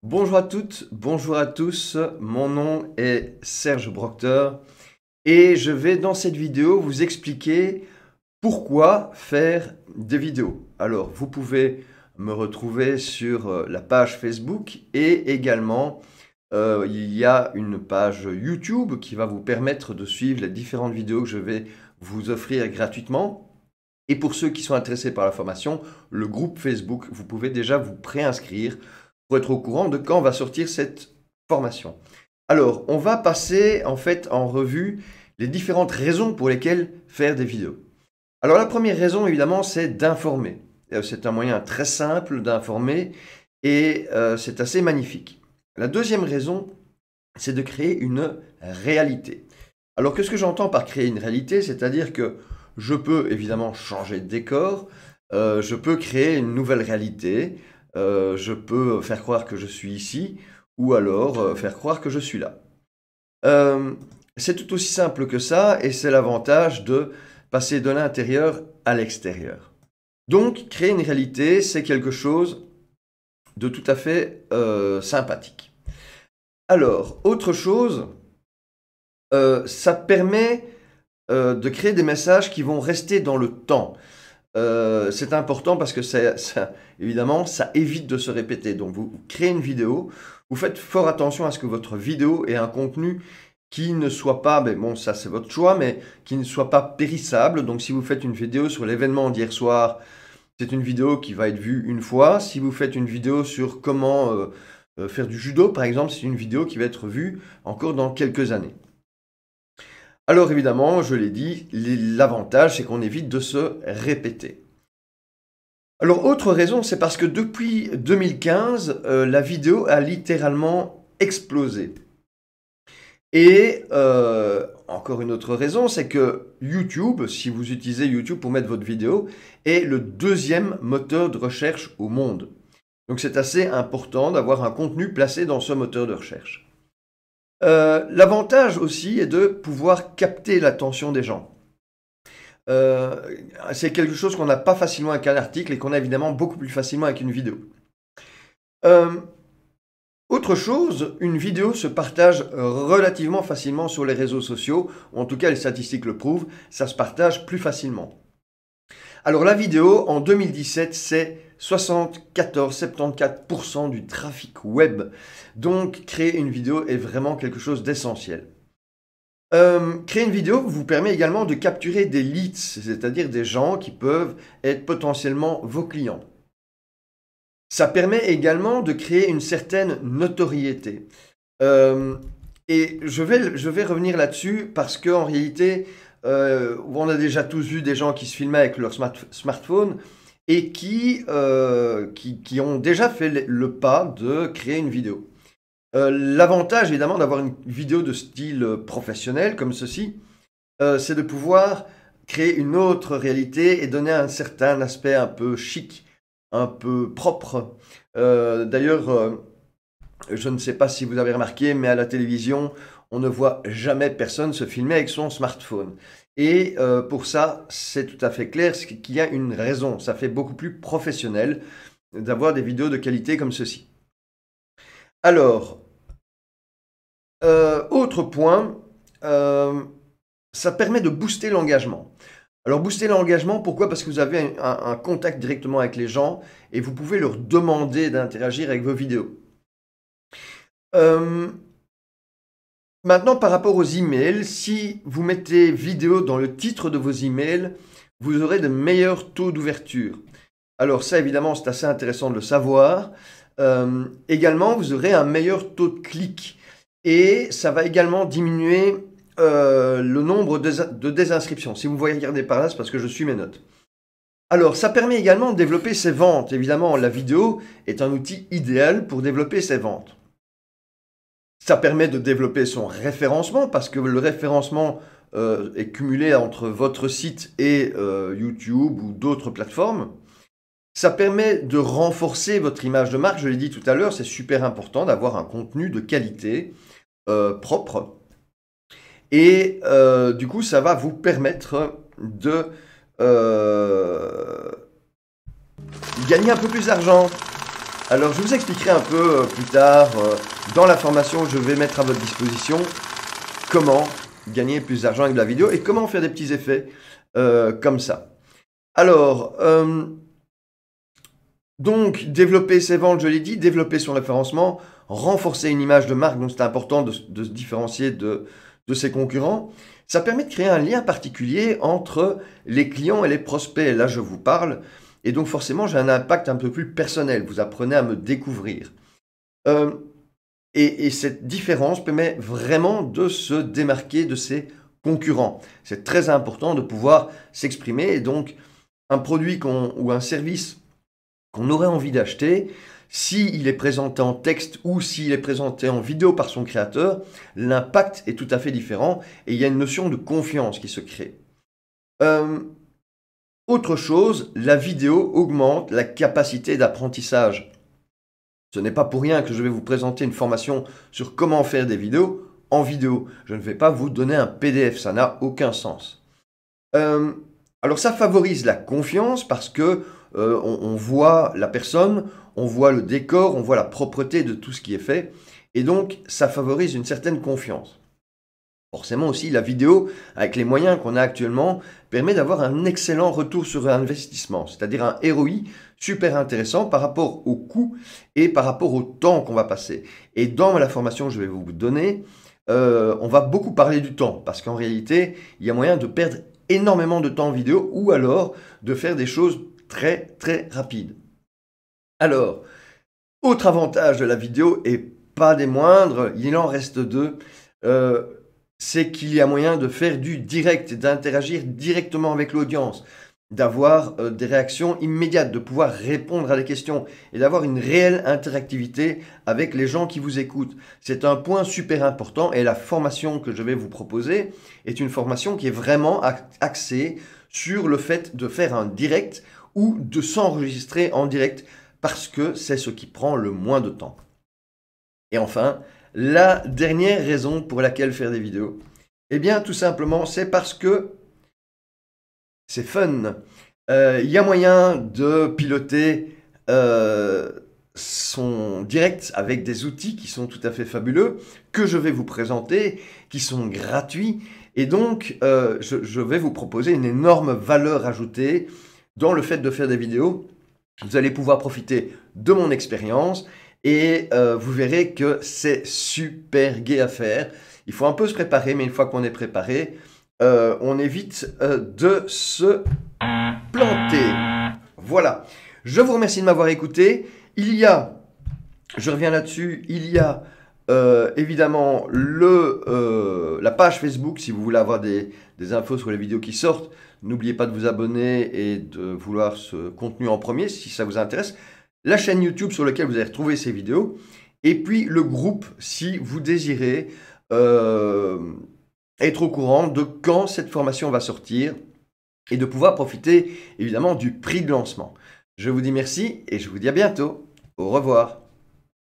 Bonjour à toutes, bonjour à tous, mon nom est Serge Brocteur et je vais dans cette vidéo vous expliquer pourquoi faire des vidéos. Alors vous pouvez me retrouver sur la page Facebook et également il y a une page YouTube qui va vous permettre de suivre les différentes vidéos que je vais vous offrir gratuitement. Et pour ceux qui sont intéressés par la formation, le groupe Facebook, vous pouvez déjà vous préinscrire pour être au courant de quand va sortir cette formation. Alors, on va passer en fait en revue les différentes raisons pour lesquelles faire des vidéos. Alors, la première raison, évidemment, c'est d'informer. C'est un moyen très simple d'informer et c'est assez magnifique. La deuxième raison, c'est de créer une réalité. Alors, qu'est-ce que j'entends par créer une réalité? C'est-à-dire que je peux évidemment changer de décor, je peux créer une nouvelle réalité, je peux faire croire que je suis ici, ou alors faire croire que je suis là. C'est tout aussi simple que ça, et c'est l'avantage de passer de l'intérieur à l'extérieur. Donc, créer une réalité, c'est quelque chose de tout à fait sympathique. Alors, autre chose, ça permet de créer des messages qui vont rester dans le temps. C'est important parce que évidemment, ça évite de se répéter. Donc, vous créez une vidéo, vous faites fort attention à ce que votre vidéo ait un contenu qui ne soit pas, mais bon, ça c'est votre choix, mais qui ne soit pas périssable. Donc, si vous faites une vidéo sur l'événement d'hier soir, c'est une vidéo qui va être vue une fois. Si vous faites une vidéo sur comment faire du judo, par exemple, c'est une vidéo qui va être vue encore dans quelques années. Alors évidemment, je l'ai dit, l'avantage c'est qu'on évite de se répéter. Alors autre raison, c'est parce que depuis 2015, la vidéo a littéralement explosé. Et encore une autre raison, c'est que YouTube, si vous utilisez YouTube pour mettre votre vidéo, est le deuxième moteur de recherche au monde. Donc c'est assez important d'avoir un contenu placé dans ce moteur de recherche. L'avantage aussi est de pouvoir capter l'attention des gens. C'est quelque chose qu'on n'a pas facilement avec un article et qu'on a évidemment beaucoup plus facilement avec une vidéo. Autre chose, une vidéo se partage relativement facilement sur les réseaux sociaux, ou en tout cas les statistiques le prouvent, ça se partage plus facilement. Alors la vidéo, en 2017, c'est 74-74% du trafic web. Donc créer une vidéo est vraiment quelque chose d'essentiel. Créer une vidéo vous permet également de capturer des leads, c'est-à-dire des gens qui peuvent être potentiellement vos clients. Ça permet également de créer une certaine notoriété. Et je vais revenir là-dessus parce qu'en réalité, on a déjà tous vu des gens qui se filmaient avec leur smartphone et qui ont déjà fait le pas de créer une vidéo. L'avantage évidemment d'avoir une vidéo de style professionnel comme ceci, c'est de pouvoir créer une autre réalité et donner un certain aspect un peu chic, un peu propre. D'ailleurs, je ne sais pas si vous avez remarqué, mais à la télévision, on ne voit jamais personne se filmer avec son smartphone. Et pour ça, c'est tout à fait clair qu'il y a une raison. Ça fait beaucoup plus professionnel d'avoir des vidéos de qualité comme ceci. Alors, autre point, ça permet de booster l'engagement. Alors, booster l'engagement, pourquoi? Parce que vous avez un contact directement avec les gens et vous pouvez leur demander d'interagir avec vos vidéos. Maintenant, par rapport aux emails, si vous mettez vidéo dans le titre de vos emails, vous aurez de meilleurs taux d'ouverture. Alors ça, évidemment, c'est assez intéressant de le savoir. Également, vous aurez un meilleur taux de clic. Et ça va également diminuer le nombre de désinscriptions. Si vous voyez regarder par là, c'est parce que je suis mes notes. Alors, ça permet également de développer ses ventes. Évidemment, la vidéo est un outil idéal pour développer ses ventes. Ça permet de développer son référencement parce que le référencement est cumulé entre votre site et YouTube ou d'autres plateformes. Ça permet de renforcer votre image de marque. Je l'ai dit tout à l'heure, c'est super important d'avoir un contenu de qualité propre. Et du coup, ça va vous permettre de gagner un peu plus d'argent. Alors je vous expliquerai un peu plus tard dans la formation que je vais mettre à votre disposition comment gagner plus d'argent avec de la vidéo et comment faire des petits effets comme ça. Alors, donc développer ses ventes, je l'ai dit, développer son référencement, renforcer une image de marque, donc c'est important de se différencier de ses concurrents. Ça permet de créer un lien particulier entre les clients et les prospects. Là, je vous parle. Et donc, forcément, j'ai un impact un peu plus personnel. Vous apprenez à me découvrir. Et cette différence permet vraiment de se démarquer de ses concurrents. C'est très important de pouvoir s'exprimer. Et donc, un produit ou un service qu'on aurait envie d'acheter, s'il est présenté en texte ou s'il est présenté en vidéo par son créateur, l'impact est tout à fait différent et il y a une notion de confiance qui se crée. Autre chose, la vidéo augmente la capacité d'apprentissage. Ce n'est pas pour rien que je vais vous présenter une formation sur comment faire des vidéos en vidéo. Je ne vais pas vous donner un PDF, ça n'a aucun sens. Alors ça favorise la confiance parce que on voit la personne, on voit le décor, on voit la propreté de tout ce qui est fait. Et donc, ça favorise une certaine confiance. Forcément aussi, la vidéo, avec les moyens qu'on a actuellement, permet d'avoir un excellent retour sur investissement, c'est-à-dire un ROI super intéressant par rapport au coût et par rapport au temps qu'on va passer. Et dans la formation que je vais vous donner, on va beaucoup parler du temps, parce qu'en réalité, il y a moyen de perdre énormément de temps en vidéo ou alors de faire des choses très très rapides. Alors, autre avantage de la vidéo, et pas des moindres, il en reste deux, c'est qu'il y a moyen de faire du direct et d'interagir directement avec l'audience, d'avoir des réactions immédiates, de pouvoir répondre à des questions et d'avoir une réelle interactivité avec les gens qui vous écoutent. C'est un point super important et la formation que je vais vous proposer est une formation qui est vraiment axée sur le fait de faire un direct ou de s'enregistrer en direct parce que c'est ce qui prend le moins de temps. Et enfin, la dernière raison pour laquelle faire des vidéos, eh bien tout simplement c'est parce que c'est fun. Il y a moyen de piloter son direct avec des outils qui sont tout à fait fabuleux, que je vais vous présenter, qui sont gratuits. Et donc, je vais vous proposer une énorme valeur ajoutée dans le fait de faire des vidéos. Vous allez pouvoir profiter de mon expérience et vous verrez que c'est super gai à faire. Il faut un peu se préparer, mais une fois qu'on est préparé, on évite de se planter. Voilà. Je vous remercie de m'avoir écouté. Je reviens là-dessus, il y a évidemment la page Facebook si vous voulez avoir des infos sur les vidéos qui sortent. N'oubliez pas de vous abonner et de vouloir ce contenu en premier si ça vous intéresse. La chaîne YouTube sur laquelle vous allez retrouver ces vidéos. Et puis le groupe si vous désirez être au courant de quand cette formation va sortir et de pouvoir profiter évidemment du prix de lancement. Je vous dis merci et je vous dis à bientôt. Au revoir.